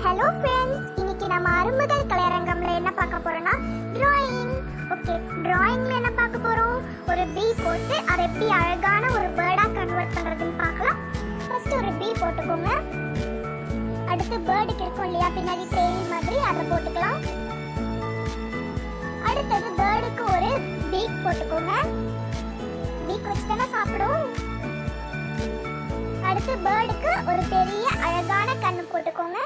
Hello friends, இன்னைக்கு நம்ம அரும்புகள் கலையரங்கம்ல என்ன பார்க்க போறோம்னா டிராயிங். ஓகே, டிராயிங்ல என்ன பார்க்க போறோம்? ஒரு பீ போட்டு அதை எப்படி அழகான ஒரு பேர்டா கன்வெர்ட் பண்றதுன்னு பார்க்கலாம். ஃபர்ஸ்ட் ஒரு பீ போட்டுக்கோங்க. அடுத்து பேர்டுக்கு இருக்கும் இல்லையா பின்னாடி டெயில் மாதிரி, அதை போட்டுக்கலாம். அடுத்தது பேர்டுக்கு ஒரு பீக் போட்டுக்கோங்க. பீக் வச்சு தானே சாப்பிடும். அடுத்து பேர்டுக்கு ஒரு பெரிய அழகான கண்ணு போட்டுக்கோங்க.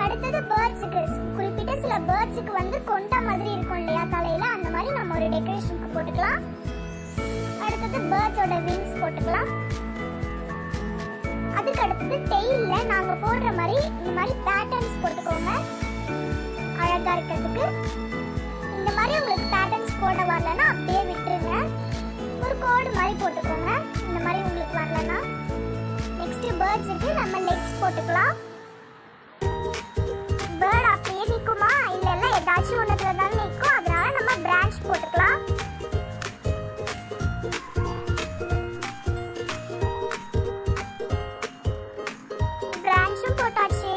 அடுத்தது பேர்ட்ஸுக்கு, குறிப்பிட்ட சில பேர்ட்ஸுக்கு வந்து கொண்ட மாதிரி இருக்கும் இல்லையா தலையில, அந்த மாதிரி நம்ம ஒரு டெக்கரேஷனுக்கு போட்டுக்கலாம். அடுத்தது பேர்ட்ஸோட விங்ஸ் போட்டுக்கலாம். அதுக்கு அடுத்தது டெயில்ல நாங்க போடுற மாதிரி இந்த மாதிரி பேட்டர்ன்ஸ் போட்டுக்கோங்க அழகா இருக்கிறதுக்கு. இந்த மாதிரி உங்களுக்கு பேட்டர்ன்ஸ் போட வரலன்னா அப்படியே விட்டுருங்க. ஒரு கோடு மாதிரி போட்டுக்கோங்க இந்த மாதிரி உங்களுக்கு வரலன்னா. நெக்ஸ்ட் பேர்ட்ஸுக்கு நம்ம லெக்ஸ் போட்டுக்கலாம். பேர்ட் அப்படியே நிக்குமா இல்ல ஏதாச்சும் ஒண்ணுல தான் நிக்கும், அதனால நம்ம பிரான்ச் போட்டுக்கலாம். பிரான்ச்சும் போட்டாச்சு.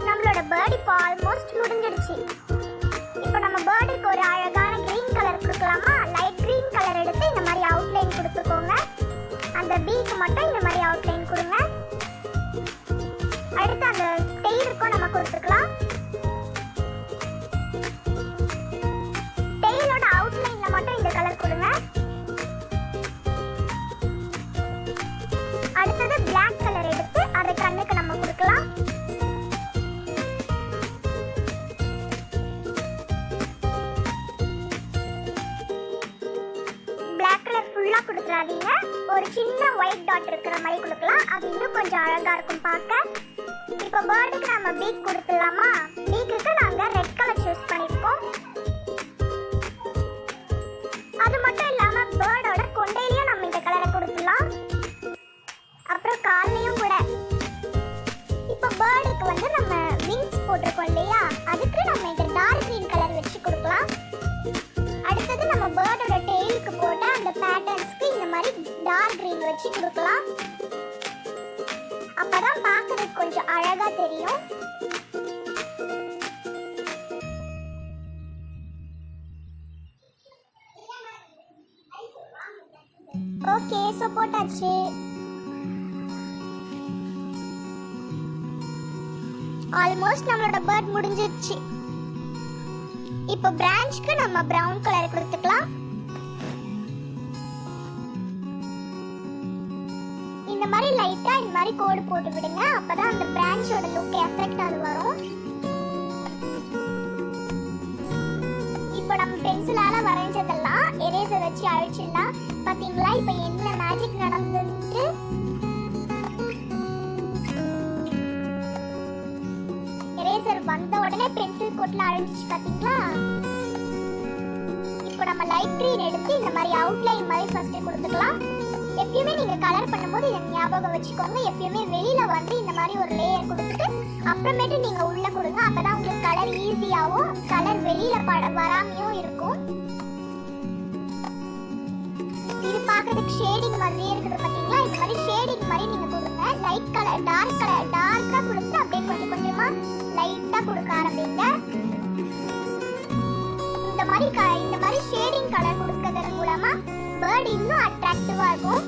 நம்மளோட பேர்ட் இப்போ ஆல்மோஸ்ட் முடிஞ்சிடுச்சு. இப்போ நம்ம பேர்டுக்கு ஒரு அழகான கிரீன் கலர் கொடுக்கலாமா? லைட் கிரீன் கலர் எடுத்து இந்த மாதிரி அவுட்லைன் கொடுத்துக்கோங்க. அந்த பீக்கு மட்டும் இந்த மாதிரி அவுட்லைன் கொடுங்க. அடுத்து அந்த டெயிலுக்கும் நம்ம கொடுத்துக்கலாம். டெயிலோட அவுட்லைன்ல மட்டும் இந்த கலர் கொடுங்க. அடுத்தது Black கலர் எடுத்து அந்த கண்ணுக்கு நம்ம கொடுக்கலாம். Black கலர் ஃபுல்லா கொடுத்துறாதீங்க, ஒரு சின்ன ஒயிட் டாட் இருக்கிற மாதிரி கொடுக்கலாம். அது இன்னும் கொஞ்சம் அழகா இருக்கும் பார்க்க. இப்போ பேர்டுக்கு நம்ம பீக் கொடுத்துடலாமா? பீக்குக்கு நாங்க ரெட் கலர் சூஸ் பண்ணிருக்கோம். அது மட்டும் இல்லாம பேர்டோட கொண்டையிலயும் நம்ம இந்த கலரை கொடுத்துடலாம். அப்புறம் கால்லையும் கூட. இப்போ பேர்டுக்கு வந்து நம்ம விங்ஸ் போட்டிருக்கோம் இல்லையா, அதுக்கு நம்ம இந்த டார்க் கிரீன் கலர் வச்சு கொடுக்கலாம். அடுத்தது நம்ம பேர்டோட டெயிலுக்கு போட்ட அந்த பேட்டர்ன்ஸ்க்கு இந்த மாதிரி டார்க் கிரீன் வச்சு கொடுக்கலாம். அப்பதான் பார்க்கிறதுக்கு கொஞ்சம் அழகா தெரியும். ஓகே, சோ போட்டாச்சு. ஆல்மோஸ்ட் நம்மளோட பேர்ட் முடிஞ்சிருச்சு. இப்போ பிரான்ச்க்கு நம்ம பிரவுன் கலர் கொடுத்துக்கலாம். இந்த மாதிரி லைட்டா இந்த மாதிரி கோடு போட்டு விடுங்க, அப்பதான் அந்த பிரான்ச்சோட லுக் எஃபெக்ட் அது வரும். இப்போ நம்ம பென்சிலால வரைஞ்சதெல்லாம் எரேசர் வச்சு அழிச்சிடலாம். பாத்தீங்களா இப்போ என்ன மேஜிக் நடந்துட்டு? எரேசர் வந்த உடனே பென்சில் கோட்ல அழிஞ்சிச்சு பாத்தீங்களா? இப்போ நம்ம லைட் கிரீன் எடுத்து இந்த மாதிரி அவுட்லைன் மாதிரி ஃபர்ஸ்ட் கொடுத்துக்கலாம். எப்பயுமே நீங்க கலர் பண்ணும்போது இதை ஞாபகம் வச்சுக்கோங்க. எப்பயுமே வெளியில வந்து இந்த மாதிரி ஒரு லேயர் கொடுத்துட்டு அப்புறமேட்டு நீங்க உள்ள கொடுங்க. அப்பதான் உங்களுக்கு கலர் ஈஸியாவும் கலர் வெளியில வராமையும் இருக்கும். இது பார்க்கிறதுக்கு ஷேடிங் மாதிரியே இருக்குது பாத்தீங்களா? இந்த மாதிரி ஷேடிங் மாதிரி நீங்க கொடுங்க. லைட் கலர் டார்க்கா கொடுத்து அப்படியே கொஞ்சம் கொஞ்சமா லைட்டா கொடுக்க ஆரம்பிங்க. இந்த மாதிரி ஷேடிங் கலர் கொடுக்கறது மூலமா பேர்ட் இன்னும் அட்ராக்டிவா இருக்கும்.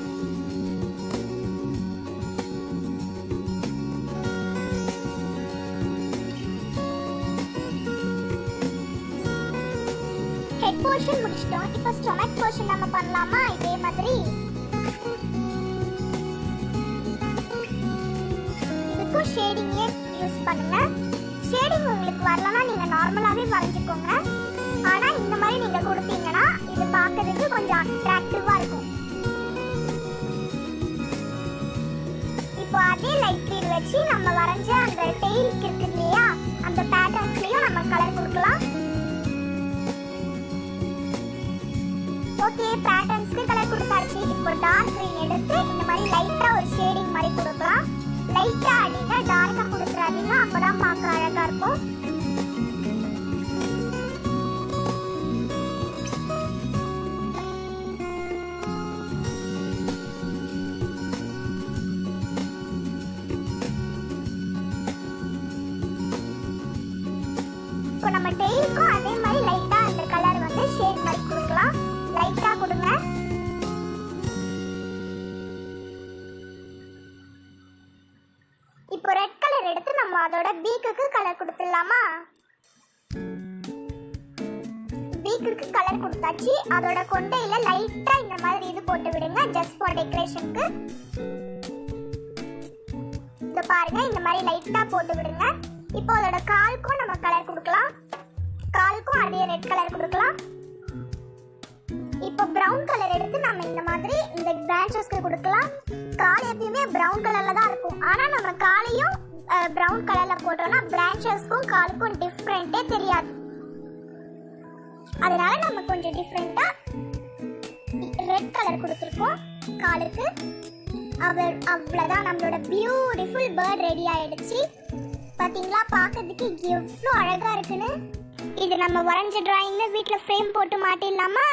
ஹெட் போர்ஷன் முடிச்சிட்டோம். இப்போ ஸ்டொமக் போர்ஷன் நம்ம பண்ணலாமா? இதே மாதிரி இதுக்கும் ஷேடிங்கே யூஸ் பண்ணுங்க. ஷேடிங் உங்களுக்கு வரலன்னா நீங்க நார்மலாவே வரைஞ்சுக்கோங்க. ஆனா இந்த மாதிரி நீங்க கொடுத்தீங்கன்னா இது பார்க்கிறதுக்கு கொஞ்சம் அட்ராக்டிவா இருக்கும். இப்போ அதே லைட் கிரீன் வச்சு நம்ம வரைஞ்ச அந்த டெயிலுக்கு இருக்கு இல்லையா, அந்த பேட்டர்ன்ஸ்லயும் நம்ம கலர் கொடுக்கலாம். ஓகே, பேட்டர்ன்ஸ்க்கு கலர் கொடுத்தாச்சு. இப்போ டார்க் கிரீன் எடுத்து இந்த மாதிரி லைட்டா ஒரு ஷேடிங் மாதிரி கொடுக்கலாம். லைட்டா அடிங்க, டார்க்கா கொடுத்துறாதீங்க, அப்பதான் பார்க்க அழகா இருக்கும். இப்போ நம்ம டெய்லுக்கும் அதே மாதிரி லைட்டா அந்த கலர் வந்து ஷேட் மாதிரி கொடுக்கலாம். லைட்டா கொடுங்க. இப்போ ரெட் கலர் எடுத்து நம்ம அதோட பீக்குக்கு கலர் கொடுத்துடலாமா? பீக்குக்கு கலர் கொடுத்தாச்சு. அதோட கொண்டையில லைட்டா இந்த மாதிரி இது போட்டு விடுங்க, ஜஸ்ட் ஃபார் டெக்கரேஷனுக்கு. இத பாருங்க, இந்த மாதிரி லைட்டா போட்டு விடுங்க. இப்போ அதோட காலுக்கும் நம்ம கலர் கொடுக்கலாம். காலுக்கும் அதே ரெட் கலர் கொடுக்கலாம். இப்போ பிரவுன் கலர் எடுத்து நம்ம இந்த மாதிரி இந்த பிரான்ச்சஸ்க்கு கொடுக்கலாம். கால் எப்பயுமே பிரவுன் கலர்ல தான் இருக்கும். ஆனா நம்ம காலையும் பிரவுன் கலர்ல போட்டோம்னா பிரான்ச்சஸ்க்கும் காலுக்கும் டிஃபரெண்டே தெரியாது. அதனால நம்ம கொஞ்சம் டிஃபரெண்டா ரெட் கலர் கொடுத்துருக்கோம் காலுக்கு. அவ்வளவுதான், நம்மளோட பியூட்டிஃபுல் பேர்ட் ரெடி ஆயிடுச்சு. பாத்தீங்களா, பார்க்கிறதுக்கு எவ்வளோ அழகா இருக்குன்னு. இது நம்ம வரைஞ்ச டிராயிங்ல வீட்டில் ஃப்ரேம் போட்டு மாட்டிடலாமா?